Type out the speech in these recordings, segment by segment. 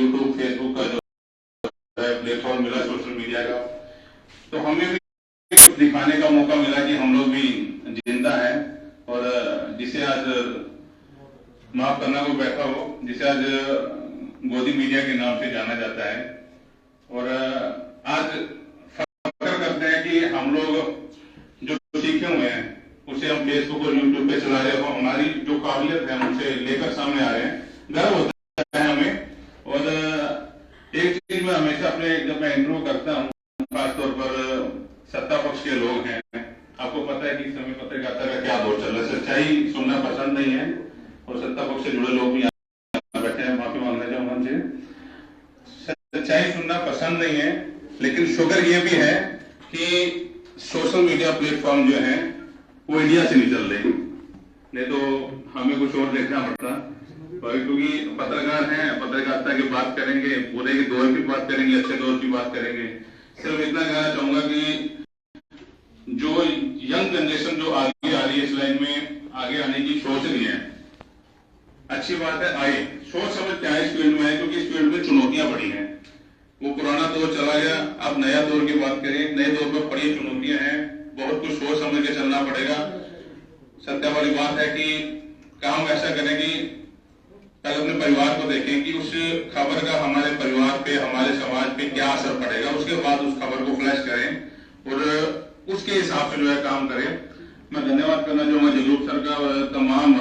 YouTube Facebook का जो platform मिला सोशल मीडिया का, तो हमें भी कुछ दिखाने का मौका मिला कि हम लोग भी जिंदा हैं। और जिसे आज माफ करना को बैठा हो, जिसे आज गोदी मीडिया के नाम से जाना जाता है, और आज फख्र करते हैं कि हम लोग जो सीखे हुए हैं उसे हम फेसबुक और यूट्यूब पे चला रहे हो, हमारी जो काबिलियत है उनसे लेकर सामने आ रहे हैं, गर्व होता है हमें। और एक चीज मैं हमेशा अपने जब मैं इंटरव्यू करता हूँ, खासतौर पर सत्ता पक्ष के लोग हैं, आपको पता है कि समय पत्रकारिता का क्या दौर चल रहा है, सच्चाई सुनना पसंद नहीं है और सत्ता पक्ष से जुड़े लोग भी यहाँ बैठे हैं, माफी मांगना चाहूंगा उनसे, सच्चाई सुनना पसंद नहीं है। लेकिन शुक्र ये भी है कि सोशल मीडिया प्लेटफॉर्म जो है वो इंडिया से नहीं चल रही, नहीं तो हमें कुछ और देखना पड़ता। क्योंकि पत्रकार हैं, पत्रकारिता की बात करेंगे, बुरे के दौर की बात करेंगे, अच्छे दौर की बात करेंगे। सिर्फ इतना कहना चाहूंगा कि जो यंग जनरेशन जो आगे आ रही है, इस लाइन में आगे आने की सोच रही है, अच्छी बात है, आए, सोच समझ क्या इस फील्ड में है, क्योंकि इस फील्ड में चुनौतियां बड़ी हैं। वो पुराना दौर चला गया, अब नया दौर की बात करें, नए दौर पर बड़ी चुनौतियां हैं, बहुत कुछ सोच समझ के चलना पड़ेगा। सत्य वाली बात है कि काम ऐसा करें कि पहले अपने परिवार को देखें कि उस खबर का हमारे परिवार पे, हमारे समाज पे क्या असर पड़ेगा, उसके बाद उस खबर को फ्लैश करें और उसके हिसाब से जो है काम करें। मैं धन्यवाद करना चाहूंगा जगरूप सर का और तमाम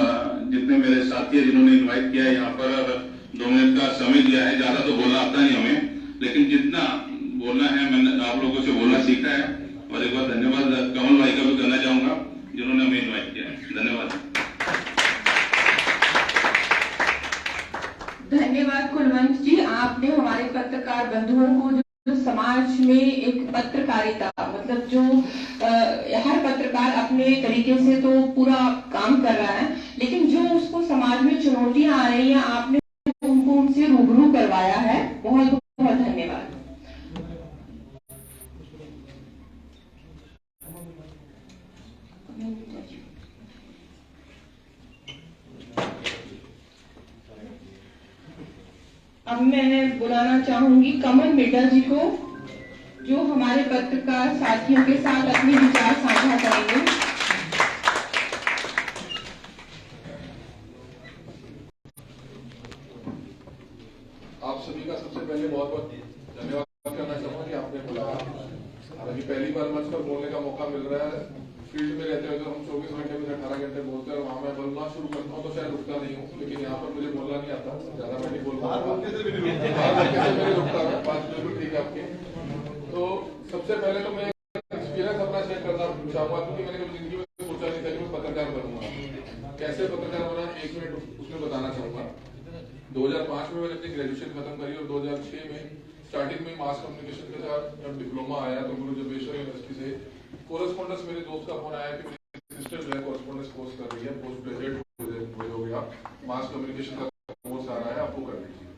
जितने मेरे साथी हैं जिन्होंने इन्वाइट किया है यहाँ पर, 2 मिनट का समय दिया है। ज्यादा तो बोलना आता नहीं हमें, लेकिन जितना बोलना है मैंने आप लोगों से बोलना सीखा है। और एक बार धन्यवाद कमल भाई का भी करना चाहूंगा जिन्होंने हमें इन्वाइट किया है। धन्यवाद। धन्यवाद कुलवंत जी, आपने हमारे पत्रकार बंधुओं को जो समाज में एक पत्रकारिता, मतलब जो हर पत्रकार अपने तरीके से तो पूरा काम कर रहा है, लेकिन जो उसको समाज में चुनौतियां आ रही हैं, आपने उनको उनसे रूबरू करवाया है। बहुत बहुत धन्यवाद। अब मैं बुलाना चाहूंगी कमल मिड्डा जी को, जो हमारे पत्रकार साथियों के साथ अपने विचार साझा करेंगे। आप सभी का सबसे पहले बहुत बहुत धन्यवाद करना चाहूंगा कि आपने बुलाया। हालांकि पहली बार मंच पर बोलने का मौका मिल रहा है। फील्ड में रहते हुए तो हम 24 घंटे में 18 घंटे बोलते हैं और वहां मैं बोलना शुरू करता हूँ तो शायद रुकता नहीं हूँ, लेकिन यहाँ पर मुझे बोलना नहीं आता, ज्यादा मैं नहीं बोल पाऊंगा, रुकता है। बात बिल्कुल ठीक है आपकी। तो सबसे पहले तो मैं एक्सपीरियंस अपना शेयर करना चाहूंगा, क्योंकि मैंने कभी जिंदगी में सोचा नहीं था कि मैं पत्रकार बनूंगा। कैसे पत्रकार बना, 1 मिनट उसमें बताना चाहूंगा। 2005 में मैंने अपनी ग्रेजुएशन खत्म करी और 2006 में स्टार्टिंग में मास कम्युनिकेशन के साथ जब डिप्लोमा आया तो गुरु जम्बेश्वर यूनिवर्सिटी से कोरेस्पोंडेंस मेरे दोस्त का फोन आया कि मेरी सिस्टर जो है कोरेस्पोंडेंस कोर्स कर रही है, पोस्ट ग्रेजुएट हो गया, मास कम्युनिकेशन का कोर्स आ रहा है, आपको कर लीजिए।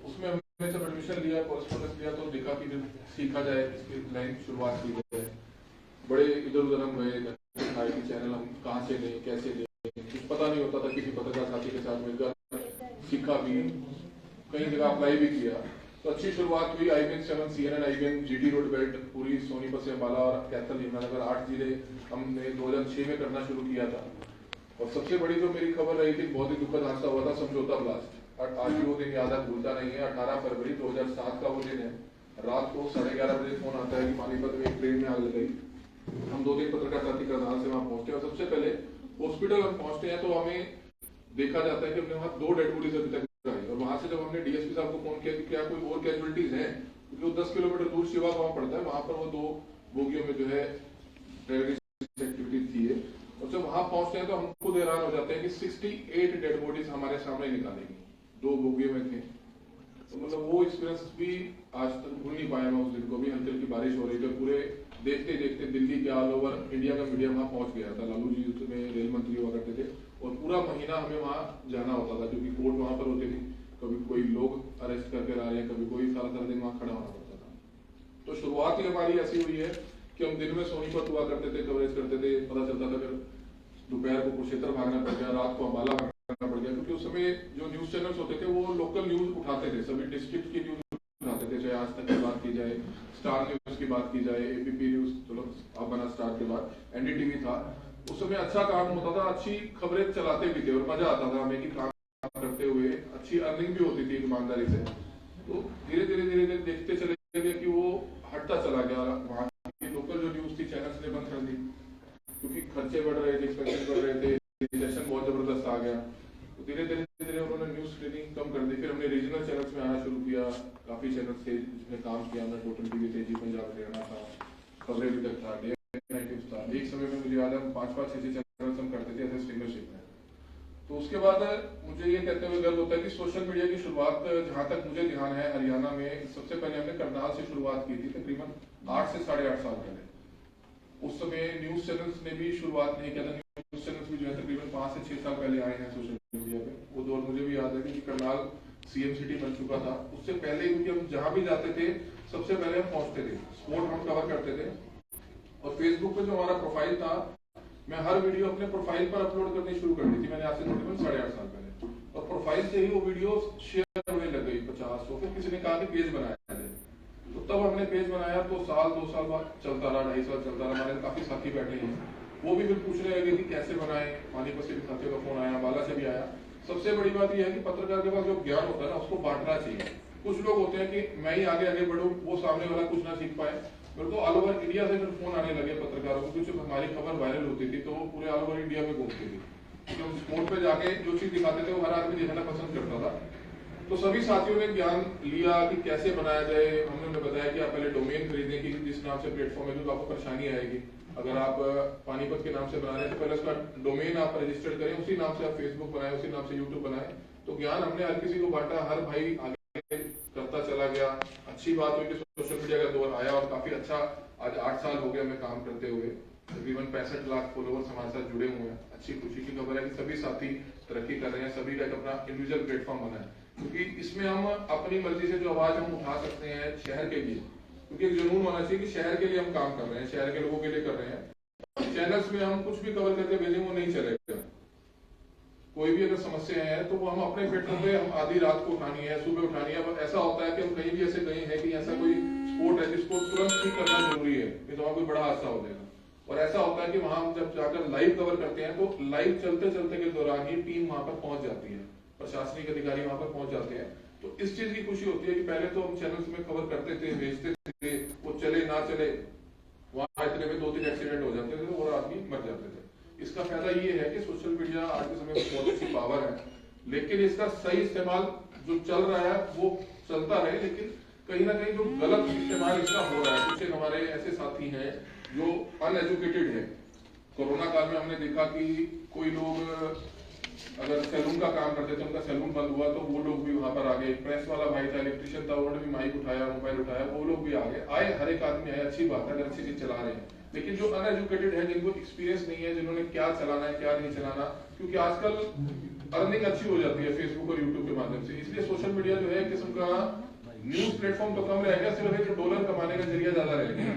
उसमें हमने जब एडमिशन लिया, कोरेस्पोंडेंस लिया, तो देखा कि सीखा जाए, इसकी लाइन शुरुआत की जाए। बड़े इधर उधर हम गए, IT चैनल हम कहाँ से लें, कैसे लें, कुछ पता नहीं होता था। किसी पत्रकार साथी के साथ मिलकर सीखा भी, कई जगह अप्लाई भी किया, तो अच्छी शुरुआत हुई। IBN 7 CNN IBN GT road belt पूरी सोनीपत से अंबाला और कैथल यमुनानगर 8 जिले हमने 2006 में करना शुरू किया था। और सबसे बड़ी जो मेरी खबर रही थी, बहुत ही दुखद हादसा हुआ था, समझौता ब्लास्ट। आज भी वो दिन याद है, भूलता नहीं है। 18 फरवरी 2007 का वो दिन है। रात को 11:30 बजे फोन आता है कि पानीपत में एक ट्रेन में आग लग गई। हम 2-3 पत्रकार साथी करनाल से वहां पहुंचते हैं और सबसे पहले हॉस्पिटल हम पहुंचते हैं तो हमें देखा जाता है कि हमने वहां 2 डेड बॉडीज अभी तक आई। और वहां से जब हमने DSP साहब को फोन किया कि क्या कोई और कैजुअलिटीज हैं, क्योंकि वो 10 किलोमीटर दूर शिवा गांव पड़ता है, वहां पर वो 2 बोगियों में जो है टेररिस्ट एक्टिविटी थी। और जब वहां पहुंचते हैं तो हम खुद हैरान हो जाते हैं कि 68 डेड बॉडीज हमारे सामने निकालेंगी, 2 बोगियों में थे। तो मतलब वो एक्सपीरियंस भी आज तक भूल नहीं पाया मैं उस दिन को भी। हल्की हल्की बारिश हो रही थी, पूरे देखते देखते दिल्ली के ऑल ओवर इंडिया का मीडिया वहां पहुंच गया था। लालू जी उसमें रेल मंत्री हुआ करते थे और पूरा महीना हमें वहां जाना होता था, क्योंकि कोर्ट वहां पर होती थी। कभी कोई लोग अरेस्ट करके ला रहे हैं, कभी कोई, सारा दिन वहां खड़ा होना पड़ता था। तो शुरुआत ही हमारी ऐसी हुई है कि हम दिन में सोनीपत हुआ करते थे, कवरेज करते थे, पता चलता था, फिर दोपहर को कुरुक्षेत्र भागना पड़ गया, रात को अंबाला भागना पड़ गया, क्योंकि क्योंकि उस समय जो न्यूज चैनल्स होते थे वो लोकल न्यूज उठाते थे, सभी डिस्ट्रिक्ट की न्यूज उठाते थे, चाहे आज तक की बात की जाए, स्टार न्यूज की बात की जाए, एबीपी न्यूज, चलो अब बना स्टार के बाद, एनडीटीवी था। उस समय अच्छा काम होता था, अच्छी खबरें चलाते भी थे और मजा आता था हमें कि काम करते हुए, अच्छी अर्निंग भी होती थी ईमानदारी से। तो धीरे धीरे देखते चले गए कि वो हटता चला गया, वहाँ की लोकल जो न्यूज थी चैनल्स ने बंद कर दी क्योंकि खर्चे बढ़ रहे थे, एक्सपेंसेस बढ़ रहे थे, रिसेशन बहुत जबरदस्त आ गया। तो धीरे धीरे उन्होंने न्यूज स्क्रीनिंग कम कर दी। फिर हमने रीजनल चैनल्स में आना शुरू किया, काफी चैनल्स थे जिसमें काम किया हमने, टोटल टीवी थे, जी पंजाब हरियाणा था, खबरें भी तक था, डे नाइट था। एक समय में मुझे याद है 5-5 6 चैनल्स हम करते थे ऐसे स्ट्रीमरशिप में। तो उसके बाद मुझे ये कहते हुए गर्व होता है कि सोशल मीडिया की शुरुआत, जहां तक मुझे ध्यान है, हरियाणा में सबसे पहले हमने करनाल से शुरुआत की थी, तकरीबन 8 से 8.5 साल पहले। उस समय न्यूज चैनल्स ने भी शुरुआत नहीं किया था, न्यूज चैनल्स भी जो है तकरीबन 5 से 6 साल पहले आए हैं सोशल मीडिया पे। वो दौर मुझे भी याद है कि करनाल सीएम सिटी बन चुका था। उससे पहले क्योंकि हम जहां भी जाते थे सबसे पहले हम पहुंचते थे, स्पोर्ट हम कवर करते थे। और फेसबुक पे जो हमारा प्रोफाइल था, मैं हर वीडियो अपने प्रोफाइल पर अपलोड करनी शुरू कर दी थी मैंने, आज से तकरीबन 8.5 साल पहले। और प्रोफाइल से ही वो वीडियो शेयर होने लग गई 50-100। फिर किसी ने कहा कि पेज बनाया जाए, तो तब हमने पेज बनाया। तो 1-2 साल बाद चलता रहा, 2.5 साल चलता रहा। हमारे काफी साथी बैठे हैं, वो भी फिर पूछने लगे कि कैसे बनाए। पानीपत से भी साथियों का फोन आया, बाला से भी आया। सबसे बड़ी बात यह है कि पत्रकार के पास जो ज्ञान होता है ना, उसको बांटना चाहिए। कुछ लोग होते हैं कि मैं ही आगे बढ़ूं, वो सामने वाला कुछ ना सीख पाए। मेरे को ऑल ओवर इंडिया से फिर फोन आने लगे पत्रकारों को, क्योंकि हमारी खबर वायरल होती थी तो वो पूरे ऑल ओवर इंडिया में घूमती थी। तो स्पोर्ट पे जाके जो चीज दिखाते थे वो हर आदमी देखना पसंद करता था। तो सभी साथियों ने ज्ञान लिया कि कैसे बनाया जाए। हमने उन्हें बताया कि आप पहले डोमेन खरीदें कि जिस नाम से प्लेटफॉर्म है, तो आपको परेशानी आएगी। अगर आप पानीपत के नाम से बना रहे हैं तो पहले उसका डोमेन आप रजिस्टर्ड करें, उसी नाम से आप फेसबुक बनाए, उसी नाम से यूट्यूब बनाए। तो ज्ञान हमने हर किसी को बांटा, हर भाई आगे करता चला गया। अच्छी बात हुई कि सोशल मीडिया का दौर आया और काफी अच्छा, आज 8 साल हो गए हमें काम करते हुए। तकरीबन 65 लाख फॉलोअर्स हमारे साथ जुड़े हुए हैं। अच्छी खुशी की खबर है कि सभी साथी तरक्की कर रहे हैं, सभी का एक अपना इंडिविजुअल प्लेटफॉर्म बना है, क्योंकि इसमें हम अपनी मर्जी से जो आवाज हम उठा सकते हैं शहर के लिए। क्योंकि एक जुनून होना चाहिए कि शहर के लिए हम काम कर रहे हैं, शहर के लोगों के लिए कर रहे हैं। चैनल्स में हम कुछ भी कवर करके भेजें वो नहीं चलेगा। कोई भी अगर समस्या है तो वो हम अपने प्लेटफॉर्म पे हम आधी रात को उठानी है, सुबह उठानी है। अब ऐसा होता है कि हम कहीं भी ऐसे गए हैं कि ऐसा कोई स्पोर्ट है जिसको तुरंत ठीक करना जरूरी है, नहीं तो वहां कोई बड़ा हादसा हो जाएगा। और ऐसा होता है कि वहां हम जब जाकर लाइव कवर करते हैं तो लाइव चलते चलते के दौरान ही टीम वहां पर पहुंच जाती है, प्रशासनिक अधिकारी वहां पर पहुंच जाते हैं। तो इस चीज की खुशी होती है कि पहले तो हम चैनल्स में कवर करते थे, भेजते थे, वो चले ना चले, वहां इतने में 2-3 एक्सीडेंट हो जाते थे और आदमी मर जाते थे। इसका फायदा ये है कि सोशल मीडिया आज के समय में बहुत अच्छी पावर है, लेकिन इसका सही इस्तेमाल जो चल रहा है वो चलता रहे। लेकिन कहीं ना कहीं जो गलत इस्तेमाल इसका हो रहा है, कुछ हमारे ऐसे साथी हैं जो अनएजुकेटेड है। कोरोना काल में हमने देखा कि कोई लोग अगर सैलून का काम करते थे, उनका सैलून बंद हुआ तो वो लोग भी वहां पर आ गए। प्रेस वाला भाई था, इलेक्ट्रिशियन था, उन्होंने भी माइक उठाया, मोबाइल उठाया, वो लोग भी आ गए। आए, हर एक आदमी आए, अच्छी बात है अगर अच्छी चीज चला रहे हैं। लेकिन जो अनएजुकेटेड है, जिनको एक्सपीरियंस नहीं है, जिन्होंने क्या चलाना है क्या नहीं चलाना, क्योंकि आजकल अर्निंग अच्छी हो जाती है फेसबुक और यूट्यूब के माध्यम से, इसलिए सोशल मीडिया जो है एक किस्म का न्यूज प्लेटफॉर्म तो कम रह गया, सिर्फ एक डॉलर कमाने का जरिया ज्यादा रह गया।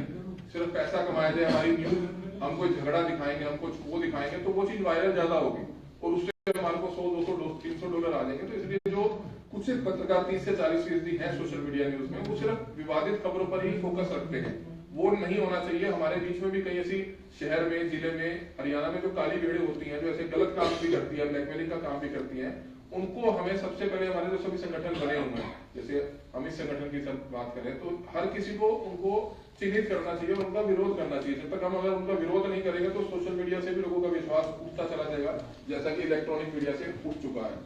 सिर्फ पैसा कमाया जाए, हमारी न्यूज, हम कोई झगड़ा दिखाएंगे, हम कुछ वो दिखाएंगे तो वो चीज वायरल ज्यादा होगी और उससे हमारे को 100, 200, 300 डॉलर आ जाएंगे। तो इसलिए जो कुछ पत्रकार 30 से 40% है सोशल मीडिया न्यूज में, वो सिर्फ विवादित खबरों पर ही फोकस रखते हैं। वो नहीं होना चाहिए। हमारे बीच में भी कई ऐसी शहर में, जिले में, हरियाणा में जो काली भेड़ें होती हैं, जो ऐसे गलत काम भी करती है, ब्लैकमेलिंग का काम भी करती हैं, उनको हमें सबसे पहले, हमारे जो सभी संगठन बने हुए हैं, जैसे हम इस संगठन की बात करें तो हर किसी को उनको चिन्हित करना चाहिए और उनका विरोध करना चाहिए। जब तक हम अगर उनका विरोध नहीं करेंगे तो सोशल मीडिया से भी लोगों का विश्वास उठता चला जाएगा, जैसा कि इलेक्ट्रॉनिक मीडिया से उठ चुका है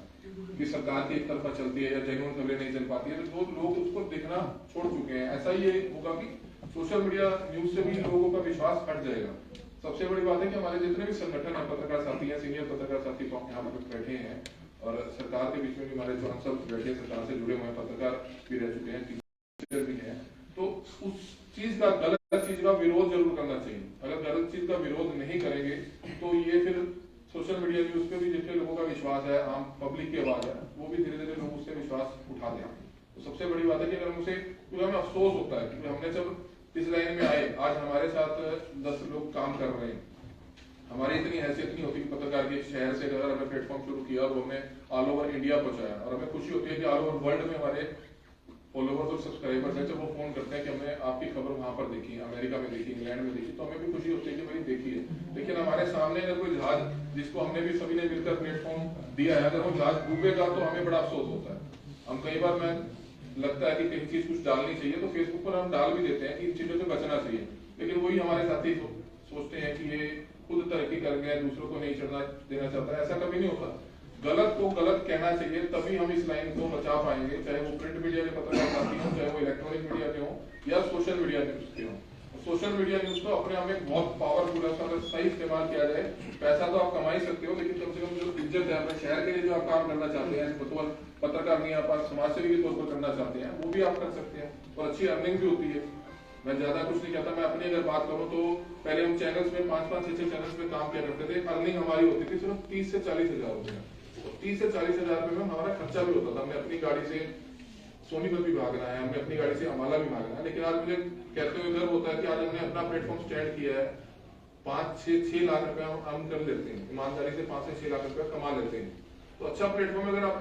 कि सरकार की एक तरफा चलती है या जेन्युइन खबरें नहीं चल पाती है, तो लोग उसको देखना छोड़ चुके हैं। ऐसा ही होगा कि सोशल मीडिया न्यूज से भी लोगों का विश्वास हट जाएगा। सबसे बड़ी बात है कि हमारे जितने भी संगठन है, पत्रकार साथी हैं, सीनियर पत्रकार साथी यहाँ पर बैठे हैं और सरकार के बीच में भी हमारे जो हम सब बैठे, सरकार से जुड़े हुए हैं, पत्रकार भी रह चुके हैं, टीचर भी हैं, तो उस चीज का, गलत चीज का विरोध जरूर करना चाहिए। अगर गलत चीज का विरोध नहीं करेंगे तो ये फिर सोशल मीडिया न्यूज पे भी जितने लोगों का विश्वास है, आम पब्लिक की आवाज है, वो भी धीरे धीरे लोग उससे विश्वास उठा दें। तो सबसे बड़ी बात है कि अगर हमसे, क्योंकि हमें अफसोस होता है कि हमने जब इस लाइन में आए, आज हमारे साथ 10 लोग काम कर रहे हैं, हमारी इतनी हैसियत नहीं होती कि पत्रकार के शहर से अगर हमने प्लेटफॉर्म शुरू किया और हमने ऑल ओवर इंडिया पहुंचाया, और हमें खुशी होती है कि ऑल ओवर वर्ल्ड में हमारे फॉलोवर्स और सब्सक्राइबर्स हैं, जब वो फोन करते हैं कि हमने आपकी खबर वहां पर देखी, अमेरिका में देखी, इंग्लैंड में देखी, तो हमें भी खुशी होती है कि भाई देखिए। लेकिन हमारे सामने अगर कोई जहाज, जिसको हमने भी सभी ने मिलकर प्लेटफॉर्म दिया है, अगर वो जहाज डूबेगा तो हमें बड़ा अफसोस होता है। हम कई बार मैं लगता है कि कहीं चीज कुछ डालनी चाहिए तो फेसबुक पर हम डाल भी देते हैं कि इन चीजों से बचना चाहिए, लेकिन वही हमारे साथी सोचते हैं कि ये खुद तरक्की कर गया, दूसरों को नहीं चढ़ना देना चाहता है। ऐसा कभी नहीं होता। गलत को गलत कहना चाहिए, तभी हम इस लाइन को बचा पाएंगे, चाहे वो प्रिंट मीडिया के पत्रकार साथी हो, चाहे वो इलेक्ट्रॉनिक मीडिया के हो या सोशल मीडिया न्यूज के हो। सोशल मीडिया न्यूज तो अपने आप में बहुत पावरफुल है, उसका अगर सही इस्तेमाल किया जाए, पैसा तो आप कमा ही सकते हो, लेकिन कम से कम जो इज्जत है अपने शहर के लिए जो आप काम करना चाहते हैं, पत्रकार नहीं आप समाज सेवी के तौर पर करना चाहते हैं, वो भी आप कर सकते हैं और अच्छी अर्निंग भी होती है। मैं ज्यादा कुछ नहीं कहता। मैं अपनी अगर बात करूं तो पहले हम चैनल्स में 5-5, 6-6 चैनल्स में काम किया करते थे। अर्निंग हमारी होती थी सिर्फ 30 से 40 हजार रुपए। 30 से 40 हजार रुपए में हमारा खर्चा भी होता था। हमने अपनी गाड़ी से सोनीपत भी भागना है, हमने अपनी गाड़ी से अम्बाला भी भागना है, लेकिन आज मुझे कहते हुए गर्व होता है कि आज हमने अपना प्लेटफॉर्म स्टैंड किया है। 5-6 लाख रुपए हम अर्न कर लेते हैं, ईमानदारी से 5 से 6 लाख रुपए कमा लेते हैं। तो अच्छा प्लेटफॉर्म अगर आप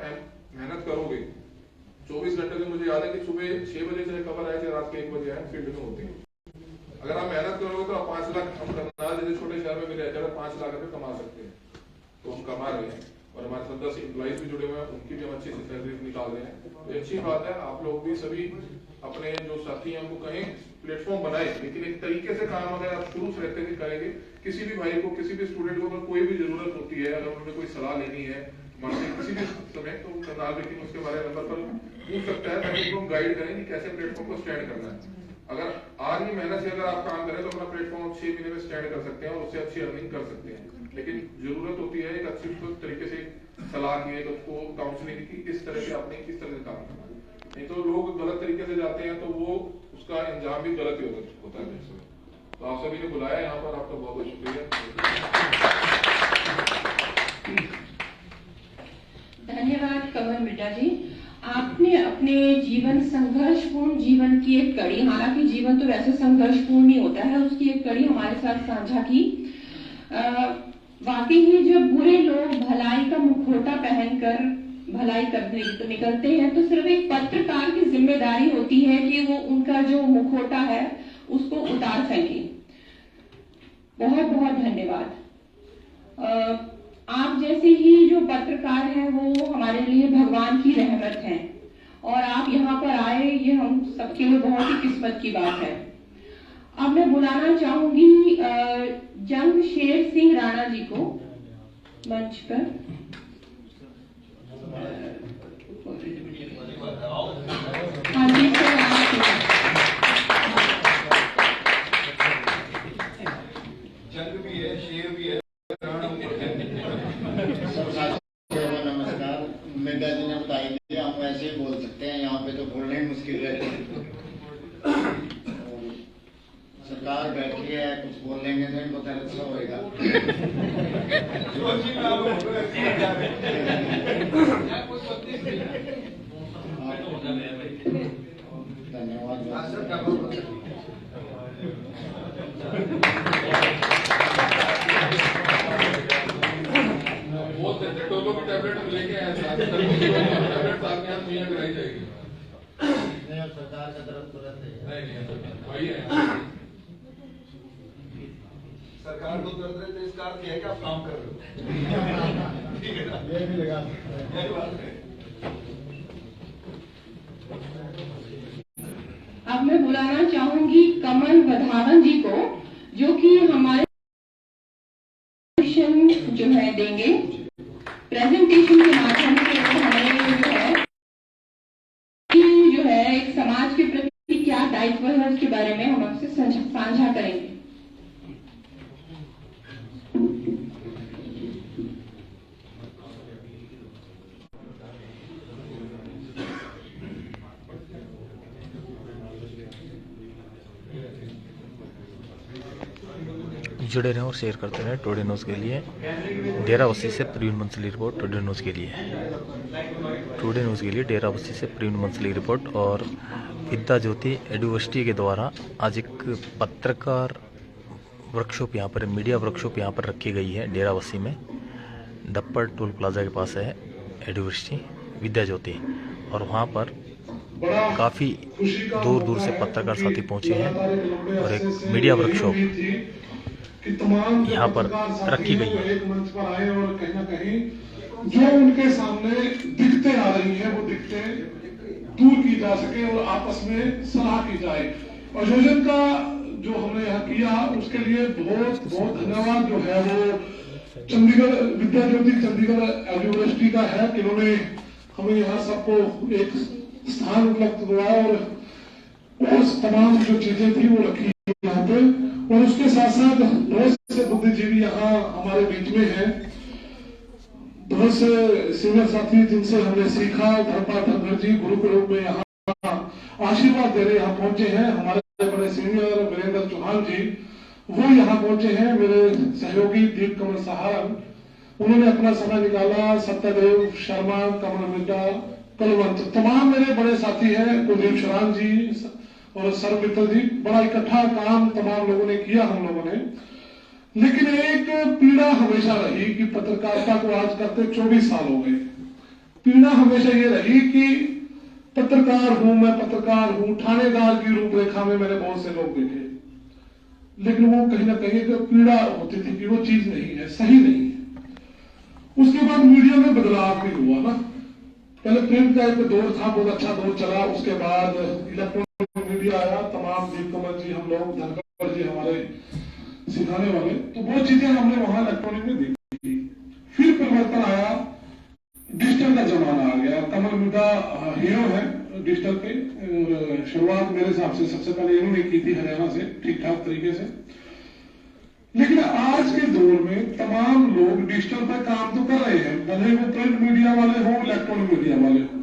मेहनत करोगे, 24 घंटे में मुझे याद है कि सुबह 6 बजे से खबर आए, चाहे रात के 1 बजे आए, फील्ड में होते हैं। अगर आप मेहनत करोगे तो आप 5 लाख, हम करनाल जैसे छोटे शहर में भी रहकर 5 लाख रुपए कमा सकते हैं। तो हम कमा रहे हैं और हमारे साथ 10 एम्प्लॉइज भी जुड़े हुए हैं, उनकी भी हम अच्छी से सैलरी निकाल रहे हैं। तो अच्छी बात है। आप लोग भी सभी अपने जो साथी हैं उनको कहें प्लेटफॉर्म बनाए, लेकिन एक तरीके से काम अगर आप शुरू से रहते करेंगे। किसी भी भाई को, किसी भी स्टूडेंट को अगर कोई भी जरूरत होती है, अगर उन्होंने कोई सलाह लेनी है मानसिक किसी भी समय, तो करनाल व्यक्ति उसके बारे नंबर पर पूछ सकता है, ताकि उनको हम गाइड करें कि कैसे प्लेटफॉर्म को स्टैंड करना है। अगर आज ही मेहनत से अगर आप काम करें तो अपना प्लेटफॉर्म 6 महीने में स्टैंड कर सकते हैं और उससे अच्छी अर्निंग कर सकते हैं। लेकिन जरूरत होती है एक अच्छी तरीके से सलाह की, एक उसको काउंसलिंग की, किस तरह से आपने किस तरह से काम करना है। नहीं तो लोग गलत तरीके से जाते हैं तो वो उसका अंजाम भी गलत ही होता है। तो आप सभी ने बुलाया यहाँ पर, आपका बहुत बहुत शुक्रिया। धन्यवाद कमल मिर्जा जी। आपने अपने जीवन, संघर्षपूर्ण जीवन की एक कड़ी, हालांकि जीवन तो वैसे संघर्षपूर्ण ही होता है, उसकी एक कड़ी हमारे साथ साझा की। वाकई ही जब बुरे लोग भलाई का मुखौटा पहनकर भलाई करने तो निकलते हैं, तो सिर्फ एक पत्रकार की जिम्मेदारी होती है कि वो उनका जो मुखौटा है उसको उतार सके। बहुत बहुत धन्यवाद। आप जैसे ही जो पत्रकार हैं वो हमारे लिए भगवान की रहमत है, और आप यहाँ पर आए, ये हम सबके लिए बहुत ही किस्मत की बात है। अब मैं बुलाना चाहूंगी जंगशेर सिंह राणा जी को मंच पर। हाँ जी सर, जंग भी है, शेर भी है। नमस्कार। मिर्जा जी ने बताई दिया, हम ऐसे ही बोल सकते हैं, यहाँ पे तो बोलना ही मुश्किल रहता है। सरकार बैठी है, कुछ बोल लेंगे तो इनको बहुत अच्छा होएगा। धन्यवाद। टोलो की टैबलेट लेके आए, टैबलेट साथ में मुहैया कराई जाएगी। नहीं, सरकार का तरफ तुरंत वही है। सरकार को दर्द है तो इसका अर्थ है कि आप काम कर रहे हो। ठीक है ना? ये भी लगा। यही बात है। अब मैं बुलाना चाहूंगी कमल वधावन जी को, जो कि हमारे जो है देंगे प्रेजेंटेशन के माध्यम से। हमें जो है एक समाज के प्रति क्या दायित्व है उसके बारे में हम आपसे साझा करेंगे। जुड़े रहें और शेयर करते रहें टुडे न्यूज़ के लिए। डेराबस्सी से प्रवीण मंसली रिपोर्ट टुडे न्यूज़ के लिए। टुडे न्यूज़ के लिए डेराबस्सी से प्रवीण मंसली रिपोर्ट। और विद्या ज्योति यूनिवर्सिटी के द्वारा आज एक पत्रकार वर्कशॉप यहाँ पर, मीडिया वर्कशॉप यहाँ पर रखी गई है डेराबस्सी में। दप्पर टोल प्लाजा के पास है यूनिवर्सिटी विद्या ज्योति, और वहाँ पर काफ़ी दूर दूर से पत्रकार साथी पहुँचे हैं और एक मीडिया वर्कशॉप यहाँ पर रखी गई है। एक मंच पर आए और कहीं ना कहीं जो उनके सामने दिक्कतें आ रही हैं वो दिक्कतें दूर की जा सके और आपस में सलाह की जाए। आयोजन का जो हमने यहाँ किया उसके लिए बहुत बहुत धन्यवाद जो है वो चंडीगढ़ विद्या ज्योति चंडीगढ़ यूनिवर्सिटी का है कि उन्होंने हमें यहाँ सबको एक स्थान उपलब्ध कराया और तमाम जो चीजें थी वो रखी यहाँ पे। और उसके साथ साथ बहुत से बुद्धिजीवी यहाँ हमारे बीच में हैं, बहुत से सीनियर साथी जिनसे हमने सीखा। धर्मपाल ठक्कर जी गुरुकुल में यहाँ आशीर्वाद दे रहे यहाँ पहुंचे हैं। हमारे बड़े सीनियर वीरेंद्र चौहान जी वो यहाँ पहुंचे हैं। मेरे सहयोगी दीप कमल साहब उन्होंने अपना समय निकाला। सत्यदेव शर्मा, कमल मिर्जा, कलवंत, तमाम मेरे बड़े साथी हैं, कुलदीप शरान जी और सर मित्तल जी। बड़ा इकट्ठा काम तमाम लोगों ने किया हम लोगों ने। लेकिन एक पीड़ा हमेशा रही कि पत्रकारिता को आज करते 24 साल हो गए। पीड़ा हमेशा ये रही कि पत्रकार हूं, मैं पत्रकार हूं, थानेदार की रूपरेखा में मैंने बहुत से लोग देखे, लेकिन वो कहीं ना कहीं एक पीड़ा होती थी कि वो चीज नहीं है, सही नहीं है। उसके बाद मीडिया में बदलाव भी हुआ ना। पहले प्रिंट का एक दौर था, बहुत अच्छा दौर चला। उसके बाद इलेक्ट्रॉनिक मीडिया आया, तमाम दीप कमल जी, हम लोग, धनकर जी हमारे सिखाने वाले, तो वो चीजें हमने वहां इलेक्ट्रॉनिक में देखी। फिर परिवर्तन आया, डिजिटल का जमाना आ गया। कमल मिर्जा हीरो है डिजिटल पे। शुरुआत मेरे हिसाब से सबसे पहले इन्होंने की थी हरियाणा से ठीक ठाक तरीके से। लेकिन आज के दौर में तमाम लोग डिजिटल पर काम तो कर रहे हैं, भले वो प्रिंट मीडिया वाले हो, इलेक्ट्रॉनिक मीडिया वाले हो,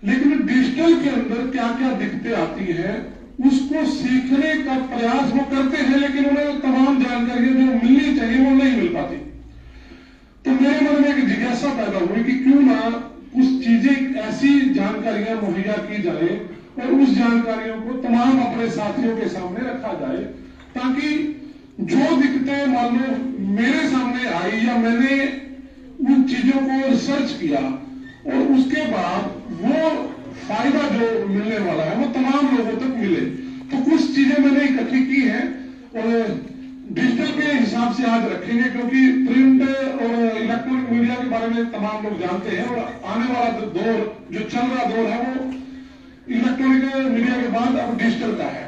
लेकिन डिजिटल के अंदर क्या क्या दिक्कतें आती हैं उसको सीखने का प्रयास वो करते हैं, लेकिन उन्हें तमाम जानकारियां जो मिलनी चाहिए वो नहीं मिल पाती। तो मेरे मन में एक जिज्ञासा पैदा हुई कि क्यों ना कुछ चीजें ऐसी जानकारियां मुहैया की जाए और उस जानकारियों को तमाम अपने साथियों के सामने रखा जाए, ताकि जो दिक्कतें मान लो मेरे सामने आई या मैंने उन चीजों को रिसर्च किया और उसके बाद वो फायदा जो मिलने वाला है वो तमाम लोगों तक मिले। तो कुछ चीजें मैंने इकट्ठी की हैं और डिजिटल के हिसाब से आज रखेंगे, क्योंकि प्रिंट और इलेक्ट्रॉनिक मीडिया के बारे में तमाम लोग जानते हैं और आने वाला दौर जो चल रहा दौर है वो इलेक्ट्रॉनिक मीडिया के बाद अब डिजिटल का है।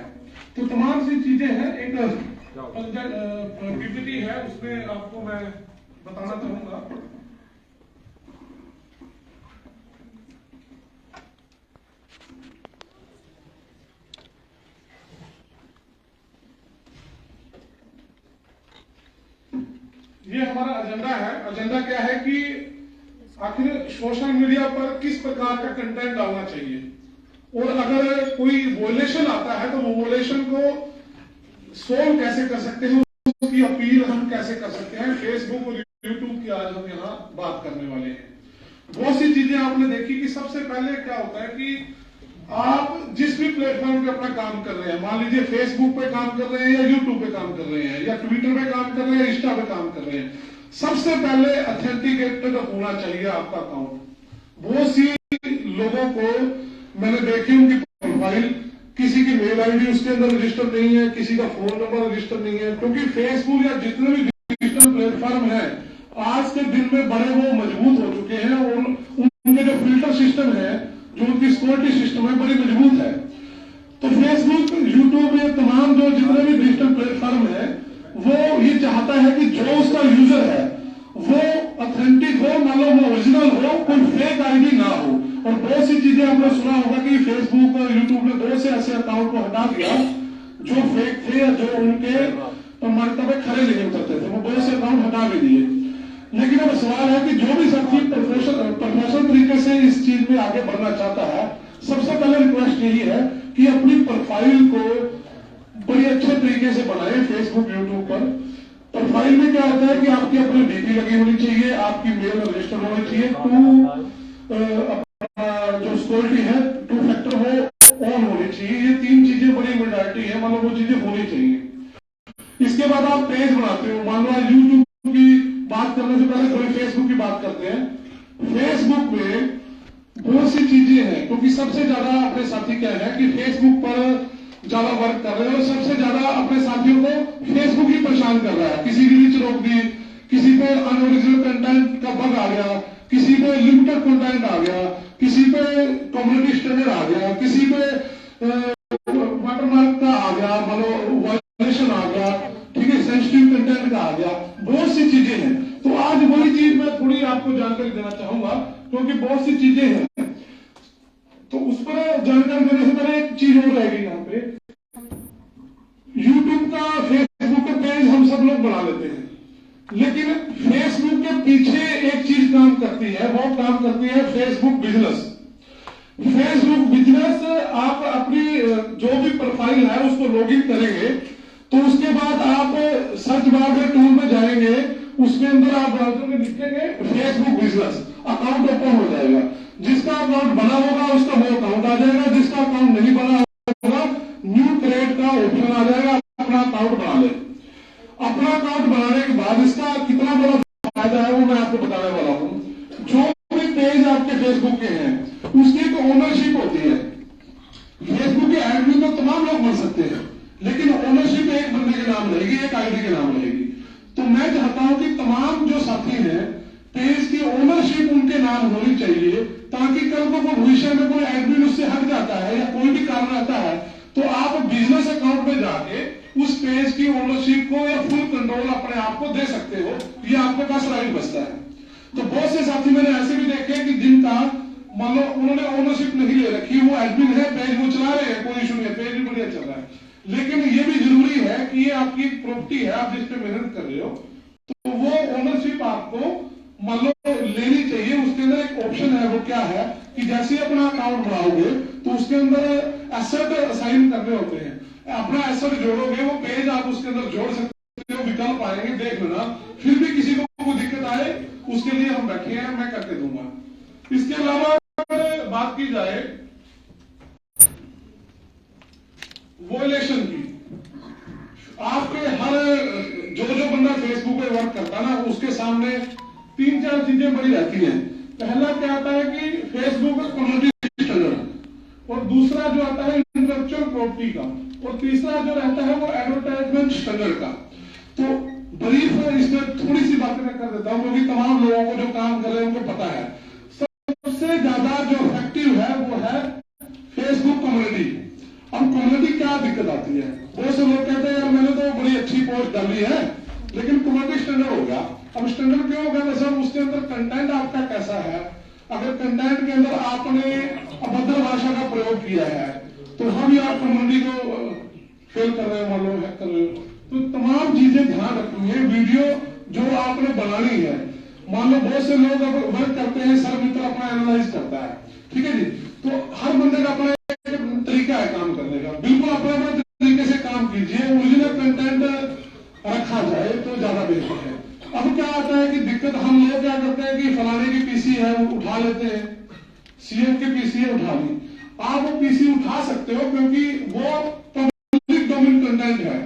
तो तमाम सी चीजें हैं। एक पीपीटी है, उसमें आपको मैं बताना चाहूंगा। ये हमारा एजेंडा है। एजेंडा क्या है कि आखिर सोशल मीडिया पर किस प्रकार का कंटेंट डालना चाहिए, और अगर कोई वोलेशन आता है तो वो वोलेशन को सोल्व कैसे कर सकते हैं, उसकी अपील हम कैसे कर सकते हैं। फेसबुक और यूट्यूब की आज हम यहाँ बात करने वाले हैं। बहुत सी चीजें आपने देखी कि सबसे पहले क्या होता है कि आप जिस भी प्लेटफॉर्म पे अपना काम कर रहे हैं, मान लीजिए फेसबुक पे काम कर रहे हैं या यूट्यूब पे काम कर रहे हैं या ट्विटर पे काम कर रहे हैं, इंस्टा पे काम कर रहे हैं, सबसे पहले ऑथेंटिकेटेड होना चाहिए आपका अकाउंट। बहुत सी लोगों को मैंने देखी उनकी प्रोफाइल, किसी की मेल आईडी उसके अंदर रजिस्टर नहीं है, किसी का फोन नंबर रजिस्टर नहीं है, क्योंकि फेसबुक या जितने भी डिजिटल प्लेटफॉर्म है आज के दिन में बड़े वो मजबूत हो चुके हैं और उनके जो फिल्टर सिस्टम है, जो उनकी सिक्योरिटी सिस्टम है, बड़ी मजबूत है। तो फेसबुक, यूट्यूब, ये तमाम जो जितने भी डिजिटल प्लेटफॉर्म है वो ये चाहता है कि जो उसका यूजर है वो ऑथेंटिक हो, मान लो वो ओरिजिनल हो, कोई फेक आईडी ना हो। और बहुत सी चीजें आपने सुना होगा कि फेसबुक और यूट्यूब ने बहुत से ऐसे अकाउंट को हटा दिया जो फेक थे या जो उनके मर्तबे खड़े नहीं उतरते थे, वो बहुत से अकाउंट हटा भी दिए। लेकिन अब सवाल है कि जो भी साथी प्रोफेशनल तरीके से इस चीज में आगे बढ़ना चाहता है, सबसे पहले रिक्वेस्ट यही है कि अपनी प्रोफाइल को बड़ी अच्छे तरीके से बनाए फेसबुक यूट्यूब पर। प्रोफाइल में क्या होता है कि आपकी अपनी डीपी लगी होनी चाहिए, आपकी मेल रजिस्टर होनी चाहिए, जो सिक्योरिटी है 2 फैक्टर वो ऑन होनी चाहिए। ये 3 चीजें बड़ी मेजॉरिटी है, मतलब वो चीजें होनी चाहिए। इसके बाद आप पेज बनाते हो, मान लो यूट्यूब की बात करने से पहले थोड़ी फेसबुक की बात करते हैं। फेसबुक में बहुत सी चीजें हैं, क्योंकि सबसे ज्यादा अपने साथी क्या है कि फेसबुक पर ज्यादा वर्क कर रहे हैं और सबसे ज्यादा अपने साथियों को फेसबुक ही परेशान कर रहा है। किसी की रीच रोक दी, किसी पे अनओरिजिनल कंटेंट का बग आ गया, किसी पे लिमिटेड कंटेंट आ गया, किसी पे कम्युनिटी स्टैंडर्ड आ गया, किसी पे वाटरमार्क का आ गया, मतलब वायलेशन आ गया, ठीक है, सेंसिटिव कंटेंट का आ गया, बहुत सी चीजें हैं। तो आज वही चीज मैं थोड़ी आपको जानकारी देना चाहूंगा, क्योंकि बहुत सी चीजें हैं। तो उस पर जानकारी देने से पहले एक चीज और रहेगी यहाँ पे, यूट्यूब का फेसबुक का पेज हम सब लोग बना लेते हैं, लेकिन फेसबुक के पीछे एक चीज काम करती है, वो काम करती है फेसबुक बिजनेस। फेसबुक बिजनेस, आप अपनी जो भी प्रोफाइल है उसको लॉगिन करेंगे, तो उसके बाद आप सर्च बार में टूल में जाएंगे, उसके अंदर आप ब्राउजर में लिखेंगे फेसबुक बिजनेस, अकाउंट ओपन हो जाएगा। जिसका अकाउंट बना होगा उसका वो अकाउंट आ जाएगा, जिसका अकाउंट नहीं बना होगा न्यू क्रिएट का ऑप्शन आ जाएगा, अपना अकाउंट बना ले। अपना अकाउंट बनाने के बाद इसका कितना बड़ा फायदा है वो मैं आपको बताने वाला हूँ। जो भी पेज आपके फेसबुक के हैं उसकी एक ओनरशिप होती है। फेसबुक के एडमिन तो तमाम लोग बन सकते हैं, लेकिन ओनरशिप एक बंदे के नाम रहेगी, एक आईडी के नाम रहेगी। तो मैं चाहता हूं कि तमाम जो साथी हैं पेज की ओनरशिप उनके नाम होनी चाहिए, ताकि कल को भविष्य में कोई एडमिन उससे हट जाता है या कोई भी कारण आता है तो आप बिजनेस अकाउंट में जाके उस पेज की ओनरशिप को या फुल कंट्रोल अपने आप को दे सकते हो, ये आपके पास राइट बचता है। तो बहुत से साथी मैंने ऐसे भी देखे कि जिनका मान लो उन्होंने ओनरशिप नहीं ले रखी, वो एडमिन है, पेज वो चला रहे हैं, कोई इशू नहीं है, पेज भी बढ़िया चल रहा है, लेकिन ये भी जरूरी है कि ये आपकी प्रॉपर्टी है, आप जिस पे मेहनत कर रहे हो, तो वो ओनरशिप आपको मान लो लेनी चाहिए। उसके अंदर एक ऑप्शन है, वो क्या है कि जैसे अपना अकाउंट बनाओगे तो उसके अंदर एसेट असाइन करने होते हैं, अपना एसेट जोड़ोगे, वो पेज आप उसके अंदर जोड़ सकते हो, विकल्प आएंगे, देख लेना। फिर भी किसी को कोई दिक्कत आए उसके लिए हम बैठे हैं, मैं करके दूंगा। इसके अलावा बात की जाए वॉयलेशन की, आपके हर जो बंदा फेसबुक पे वर्क करता है ना, उसके सामने 3-4 चीजें बड़ी रहती हैं। पहला क्या आता है कि फेसबुक कम्युनिटी स्टैंडर्ड, और दूसरा जो आता है इंटेलेक्चुअल प्रॉपर्टी का, और तीसरा जो रहता है वो एडवर्टाइजमेंट स्टैंडर्ड का। तो ब्रीफ इसमें थोड़ी सी बातें मैं कर देता हूं, क्योंकि तमाम लोगों को जो काम कर रहे हैं उनको पता है। सबसे ज्यादा जो इफेक्टिव है वो है फेसबुक कम्युनिटी। अब कम्युनिटी क्या दिक्कत आती है, बहुत से लोग कहते हैं यार मैंने तो बड़ी अच्छी पोस्ट डाली है, लेकिन कम्युनिटी स्टैंडर्ड हो गया। अब स्टैंडर्ड क्यों हो गया? वैसे उसके अंदर कंटेंट आपका कैसा है, अगर कंटेंट के अंदर आपने अभद्र भाषा का प्रयोग किया है तो हम आप कम्युनिटी को फेल कर रहे हो, मान लो हैक कर रहे हो। तो तमाम चीजें ध्यान रखनी है। वीडियो जो आपने बनानी है, मान लो बहुत से लोग अब वर्क करते हैं, सर मित्र अपना एनालाइज करता है, ठीक है जी, तो हर बंदे का अपना तरीका है काम करने का, बिल्कुल अपने तरीके से काम कीजिए, ओरिजिनल कंटेंट रखा जाए तो ज्यादा बेहतर है। अब क्या आता है कि दिक्कत, हम लोग क्या करते हैं कि फलाने की पीसी है वो उठा लेते हैं, सीएम की पीसी है उठा ली, आप वो पीसी उठा सकते हो क्योंकि वो पब्लिक डोमेन कंटेंट है।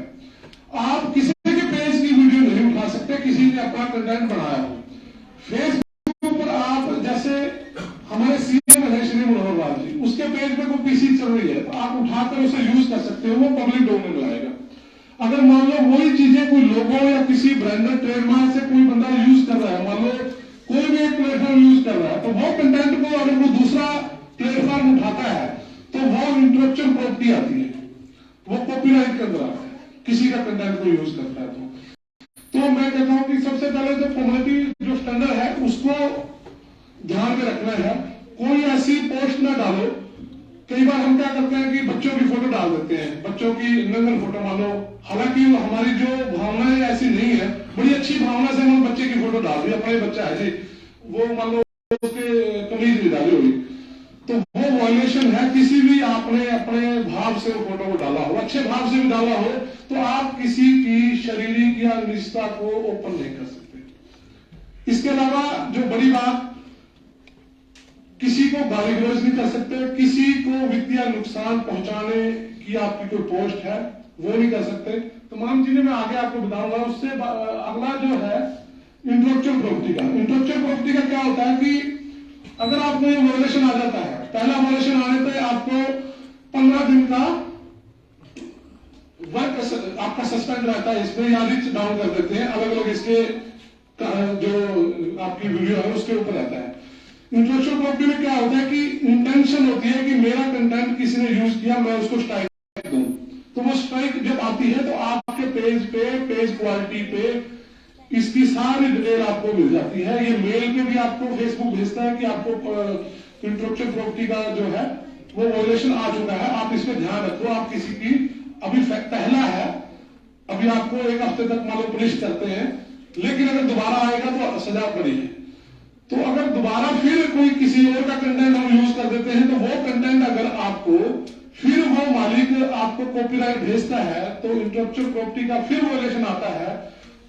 आप किसी के पेज की वीडियो नहीं उठा सकते, किसी ने अपना कंटेंट बनाया हो। फेसबुक पर आप, जैसे हमारे सीएम है श्री मनोहर लाल जी, उसके पेज पे कोई पीसी चल रही है तो आप उठाकर उसे यूज कर सकते हो, वो पब्लिक डोमेन में आएगा। अगर मान लो वही चीजें कोई लोगो या किसी ब्रांडेड ट्रेडमार्क से कोई बंदा यूज कर रहा है, मान लो कोई भी एक प्लेटफॉर्म यूज कर रहा है, तो वो कंटेंट को अगर वो दूसरा प्लेटफॉर्म उठाता है तो वो इंटेलेक्चुअल प्रॉपर्टी आती है, वो कॉपीराइट के अंदर आता है, किसी का कंटेंट को यूज करता है। तो मैं कहता हूं कि सबसे पहले तो कम्युनिटी जो स्टैंडर्ड है उसको ध्यान में रखना है। कोई ऐसी पोस्ट ना डालो, कई बार हम क्या करते हैं कि बच्चों की फोटो डाल देते हैं, बच्चों की नंगल फोटो मान लो, हालांकि हमारी जो भावनाएं ऐसी नहीं है, बड़ी अच्छी भावना से हम बच्चे की फोटो डाल दी, अपना ही बच्चा है जी, वो मान लो उसके कमीज भी डाली होगी, तो वो वायलेशन है। किसी भी आपने अपने भाव से फोटो को डाला हो, अच्छे भाव से भी डाला हो, तो आप किसी की शारीरिक या निजता को ओपन नहीं कर सकते। इसके अलावा जो बड़ी बात, किसी को गाली गलौज नहीं कर सकते, किसी को वित्तीय नुकसान पहुंचाने की आपकी कोई पोस्ट है वो नहीं कर सकते। तमाम चीजें मैं आगे आपको बताऊंगा। उससे अगला जो है इंटेलेक्चुअल प्रॉपर्टी का। इंटेलेक्चुअल प्रॉपर्टी का क्या होता है कि अगर आपको ये वायलेशन आ जाता है, पहला वायलेशन आने पे आपको 15 दिन का वर्क आपका सस्पेंड रहता है इसमें, या रिच डाउन कर देते हैं, अलग अलग इसके जो आपकी वीडियो है उसके ऊपर रहता है। इंटेलेक्चुअल प्रॉपर्टी में क्या होता है कि इंटेंशन होती है कि मेरा कंटेंट किसी ने यूज किया, मैं उसको स्ट्राइक दूं। तो वो स्ट्राइक जब आती है तो आपके पेज पे, पेज क्वालिटी पे इसकी सारी डिटेल आपको मिल जाती है। ये मेल पे भी आपको फेसबुक भेजता है कि आपको इंटेलेक्चुअल प्रॉपर्टी का जो है वो वायलेशन आ चुका है, आप इस पे ध्यान रखो। आप किसी की अभी पहला है, अभी आपको 1 हफ्ते तक मान लो पनिश करते हैं, लेकिन अगर दोबारा आएगा तो सजा पड़ी है। तो अगर दोबारा फिर कोई किसी और का कंटेंट हम यूज कर देते हैं तो वो कंटेंट अगर आपको फिर वो मालिक आपको कॉपीराइट भेजता है तो इंटेलेक्चुअल प्रॉपर्टी का फिर वायलेशन आता है,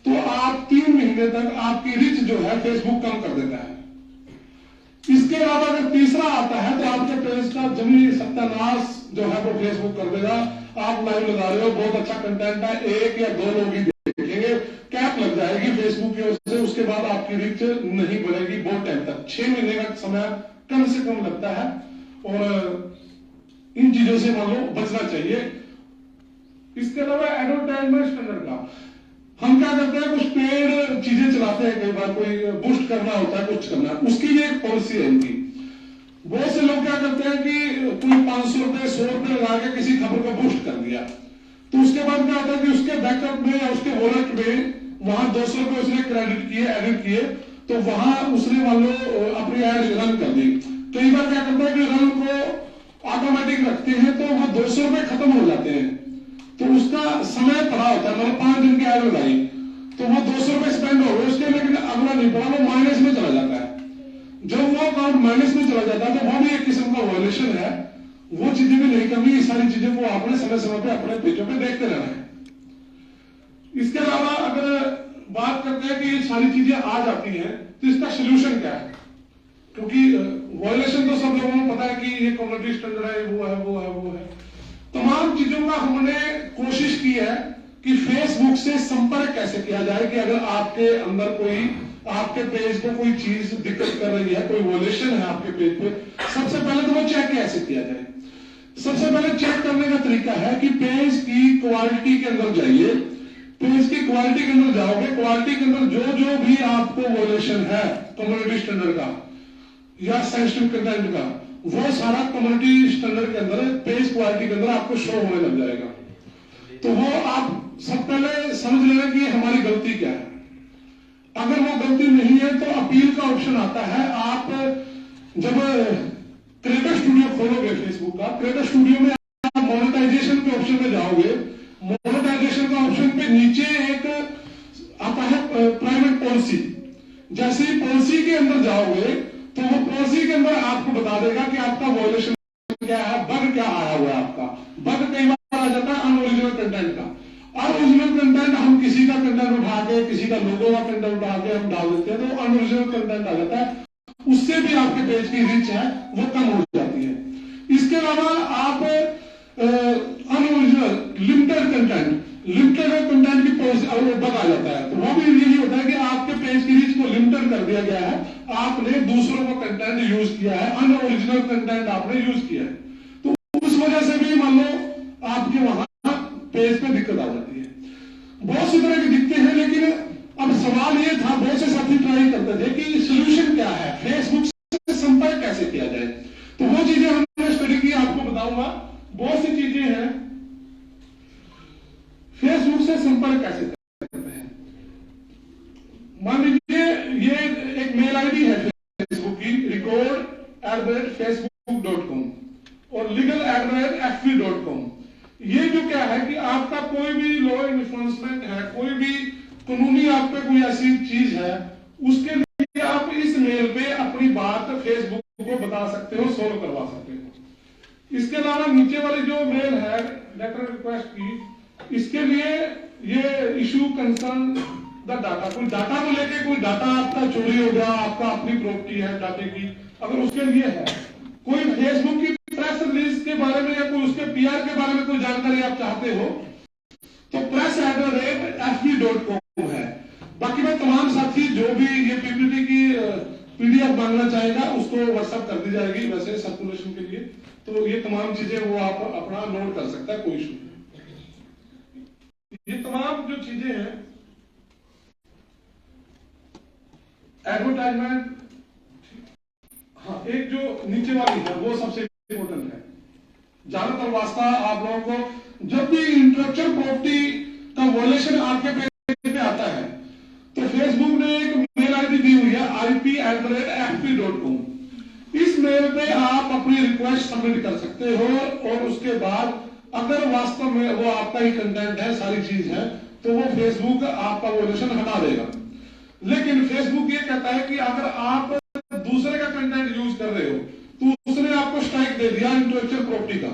तो आप 3 महीने तक आपकी रिच जो है फेसबुक कम कर देता है। इसके अलावा अगर तीसरा आता है तो आपके पेज का जमीनी सत्यानाश जो है वो फेसबुक कर देगा। आप लाइव लगा रहे हो, बहुत अच्छा कंटेंट है, 1 या 2 लोग ही देखेंगे, कैप लग जाएगी फेसबुक की वजह से। उसके बाद आपकी रिच नहीं बढ़ेगी बहुत टाइम तक, 6 महीने का समय कम से कम लगता है। और इन चीजों से मान लो बचना चाहिए। इसके अलावा एडवर्टाइजमेंट स्टैंडर्ड का हम क्या करते हैं, कुछ पेड चीजें चलाते हैं, कई बार कोई बूस्ट करना होता है, कुछ करना है, उसकी ये एक पॉलिसी है इनकी। बहुत से लोग क्या करते हैं कि कोई 500 रुपए 100 रुपए लगा के किसी खबर को बूस्ट कर दिया, तो उसके बाद क्या होता है कि उसके बैकअप में या उसके वॉलेट में वहां 200 रुपए उसने क्रेडिट किए, एडिट किए, तो वहां उसने मान लो अपनी एड रन कर दी। कई बार क्या करता है कि रन को ऑटोमेटिक रखते हैं तो वह 200 रुपए खत्म हो जाते हैं, तो उसका समय पड़ा होता है, मतलब 5 दिन की एड लगाई तो वो 200 रुपए स्पेंड हो गए उसके, लेकिन अगला नहीं पड़ा, वो माइनस में चला जाता है। जब वो अकाउंट माइनस में चला जाता है तो वो भी एक किस्म का वायलेशन है। वो चीजें भी नहीं करनी, ये सारी चीजें को आपने समय समय पे अपने पेजों पे देखते रहना है। इसके अलावा अगर बात करते हैं कि ये सारी चीजें आ जाती हैं तो इसका सोल्यूशन क्या है, क्योंकि वायलेशन तो सब लोगों को पता है कि ये कम्युनिटी स्टैंडर्ड है, वो है, वो है, वो है। तमाम चीजों का हमने कोशिश की है कि फेसबुक से संपर्क कैसे किया जाए कि अगर आपके अंदर कोई आपके पेज पे कोई चीज दिक्कत कर रही है, कोई वायलेशन है आपके पेज पे, सबसे पहले तो वो चेक कैसे किया जाए। सबसे पहले चेक करने का तरीका है कि पेज की क्वालिटी के अंदर जाइए, पेज की क्वालिटी के अंदर जाओगे, क्वालिटी के अंदर जो जो भी आपको वायलेशन है कम्युनिटी स्टैंडर्ड का या सेंसिटिव कंटेंट का, वो सारा कम्युनिटी स्टैंडर्ड के अंदर पेज क्वालिटी के अंदर आपको शो होने लग जाएगा। तो वो आप सब पहले समझ लेना कि हमारी गलती क्या है। अगर वो गलती नहीं है तो अपील का ऑप्शन आता है। आप जब क्रिएटर स्टूडियो खोलोगे फेसबुक का, क्रिएटर स्टूडियो में आप मोनेटाइजेशन के ऑप्शन में जाओगे, मोनेटाइजेशन का ऑप्शन पे नीचे एक आता है प्राइवेट पॉलिसी। जैसे ही पॉलिसी के अंदर जाओगे तो वो पॉलिसी के अंदर आपको बता देगा कि आपका वायलेशन क्या है, बग क्या आया हुआ है। आपका बग कई बार आ जाता है अनओरिजिनल कंटेंट का। अनओरिजिनल कंटेंट हम किसी का कंटेंट उठा के, किसी का लोगो का कंटेंट उठा के हम डाल देते हैं तो अनओरिजिनल कंटेंट आ जाता है, उससे भी आपके पेज की रीच है वो कम हो जाती है। इसके अलावा आप अनओरिजिनल लिमिटेड कंटेंट की पॉलिसी बग आ जाता है, तो वो भी यही होता है कि आपके पेज की रीच को लिमिटेड कर दिया गया है, आपने दूसरों का कंटेंट यूज किया है, अनओरिजिनल कंटेंट आपने यूज किया है, तो उस वजह से भी मान लो आपके वहां पेज पे दिक्कत आ जाती है। बहुत सी तरह की दिक्कतें हैं, लेकिन अब सवाल ये था, बहुत से साथी ट्राई करते थे कि सोल्यूशन क्या है, फेसबुक से संपर्क कैसे किया जाए। तो वो चीजें हमने स्टडी की, आपको बताऊंगा। बहुत सी चीजें हैं, फेसबुक से संपर्क कैसे करते हैं। मान लीजिए ये एक मेल आईडी है फेसबुक की, record@facebook.com और legal@fb.com। ये जो क्या है कि आपका कोई भी लॉ इन्फोर्समेंट है, कोई भी कानूनी आप पे कोई ऐसी चीज है, उसके लिए आप इस मेल पे अपनी बात फेसबुक को बता सकते हो, सोल्व करवा सकते हो। इसके अलावा नीचे वाली जो मेल है लेटर रिक्वेस्ट की, इसके लिए ये इशू कंसर्न द डाटा, कोई डाटा को लेके, कोई डाटा आपका चोरी हो गया, आपका अपनी प्रॉपर्टी है डाटे की, अगर उसके लिए है। कोई फेसबुक की प्रेस रिलीज के बारे में PR के बारे में कोई जानकारी आप चाहते हो तो press@fb.com है। बाकी मैं तमाम साथी जो भी ये PPT की PDF मांगना चाहेगा उसको व्हाट्सएप कर दी जाएगी वैसे सर्कुलेशन के लिए, तो ये तमाम चीजें वो आप अपना नोट कर सकता है, कोई इशू नहीं। ये तमाम जो चीजें हैं एडवर्टाइजमेंट, हाँ एक जो नीचे वाली है वो सबसे इम्पोर्टेंट है। ज्यादातर वास्ता आप लोगों को जब भी इंटेलेक्चुअल प्रॉपर्टी का वॉयलेशन आपके पेज पे आता है तो फेसबुक ने एक मेल आईडी दी हुई है ip@fb.com। इस मेल पे आप अपनी रिक्वेस्ट सबमिट कर सकते हो और उसके बाद अगर वास्तव में वो आपका ही कंटेंट है, सारी चीज है, तो वो फेसबुक आपका वॉयलेशन हटा देगा। लेकिन फेसबुक ये कहता है कि अगर आप दूसरे का कंटेंट यूज कर रहे हो तो उसने आपको स्ट्राइक दे दिया इंटेलेक्चुअल प्रॉपर्टी का,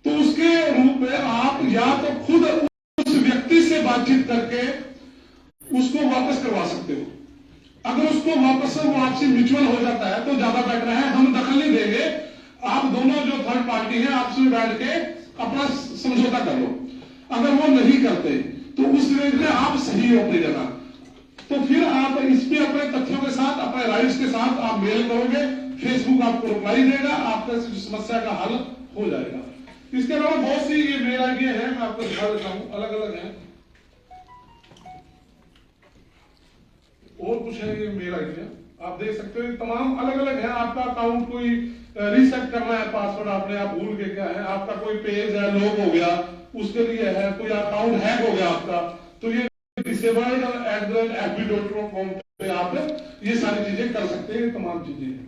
तो उसके रूप में आप या तो खुद उस व्यक्ति से बातचीत करके उसको वापस करवा सकते हो। अगर उसको वापस वो आपसे म्यूचुअल हो जाता है तो ज्यादा बेटर है, हम दखल नहीं देंगे, आप दोनों जो थर्ड पार्टी है आपस में बैठ के अपना समझौता कर लो। अगर वो नहीं करते तो उस रेंज में आप सही हो अपनी जगह, तो फिर आप इस पे अपने तथ्यों के साथ अपने राइट्स के साथ आप मेल करोगे, फेसबुक आपको रिप्लाई देगा, आपका समस्या का हल हो जाएगा। इसके अलावा बहुत सी ये मेल आईडियां हैं, मैं आपको दिखा देता हूं, अलग अलग हैं और कुछ है ये मेल आईडियां आप देख सकते हो, तमाम अलग अलग है। आपका अकाउंट कोई रीसेट करना है, पासवर्ड आपने आप भूल के क्या है, आपका कोई पेज है लॉक हो गया उसके लिए है, कोई अकाउंट हैक हो गया आपका, तो ये disabled@fb.com पे आप ये सारी चीजें कर सकते हैं, तमाम चीजें हैं।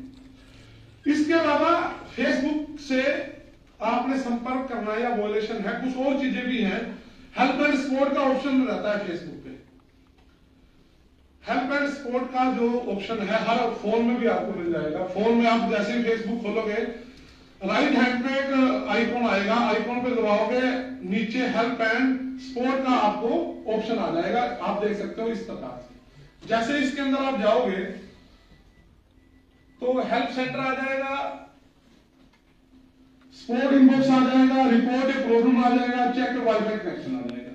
इसके अलावा फेसबुक से आपने संपर्क करना या वॉयलेशन है, कुछ और चीजें भी हैं। हेल्प एंड सपोर्ट का ऑप्शन रहता है फेसबुक पे। हेल्प एंड सपोर्ट का जो ऑप्शन है हर फोन में भी आपको मिल जाएगा। फोन में आप जैसे ही फेसबुक खोलोगे राइट हैंड पे एक आइकॉन आएगा, आइकॉन पे दबाओगे नीचे हेल्प एंड सपोर्ट का आपको ऑप्शन आ जाएगा, आप देख सकते हो इस प्रकार से। जैसे इसके अंदर आप जाओगे तो हेल्प सेंटर आ जाएगा, सपोर्ट इनबॉक्स आ जाएगा, रिपोर्ट ए प्रॉब्लम आ जाएगा, चेक वाईफाई कनेक्शन आ जाएगा।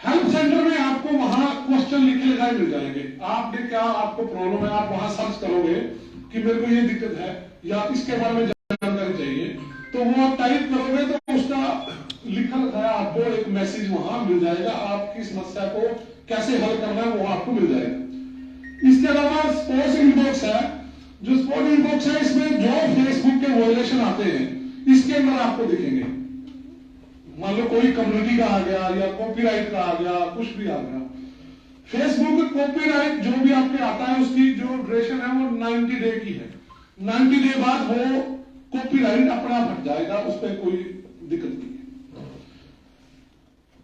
हेल्प सेंटर में आपको वहां क्वेश्चन लिखे लिखाए मिल जाएंगे, आपने क्या आपको प्रॉब्लम है, आप वहां सर्च करोगे कि मेरे को ये दिक्कत है या इसके बारे में जानकारी चाहिए, तो वो आप टाइप करोगे तो उसका लिखा लिखाया आपको एक मैसेज वहां मिल जाएगा, आपकी समस्या को कैसे हल करना है वो आपको मिल जाएगा। इसके अलावा स्पोर्ट्स इनबॉक्स है, जो स्पोर्ट्स इनबॉक्स है इसमें जो फेसबुक के वॉयलेशन आते हैं इसके अंदर आपको दिखेंगे। मान लो कोई कम्युनिटी का आ गया या कॉपीराइट का आ गया, कुछ भी आ गया, फेसबुक कॉपीराइट जो भी आपके आता है उसकी जो ड्यूरेशन है वो 90 डे की है। 90 डे बाद वो कॉपीराइट अपना हट जाएगा, उस पर कोई दिक्कत नहीं है।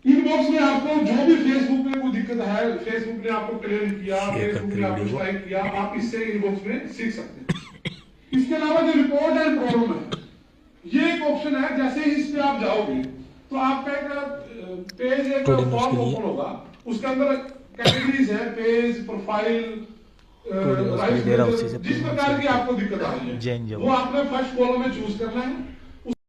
इनबॉक्स में आपको जो भी फेसबुक में कोई दिक्कत है, फेसबुक ने आपको क्लेम किया, फेसबुक ने आपको स्ट्राइक किया, आप इससे इनबॉक्स में सीख सकते हैं। इसके अलावा जो रिपोर्ट एंड प्रॉब्लम है ये एक ऑप्शन है, जैसे ही इस पे आप जाओगे तो आपका एक पेज एक फॉर्म ओपन होगा, उसके अंदर कैटेगरीज है, पेज, प्रोफाइल, जिस प्रकार की आपको दिक्कत आ रही है वो आपने फर्स्ट कॉलम में चूज करना है।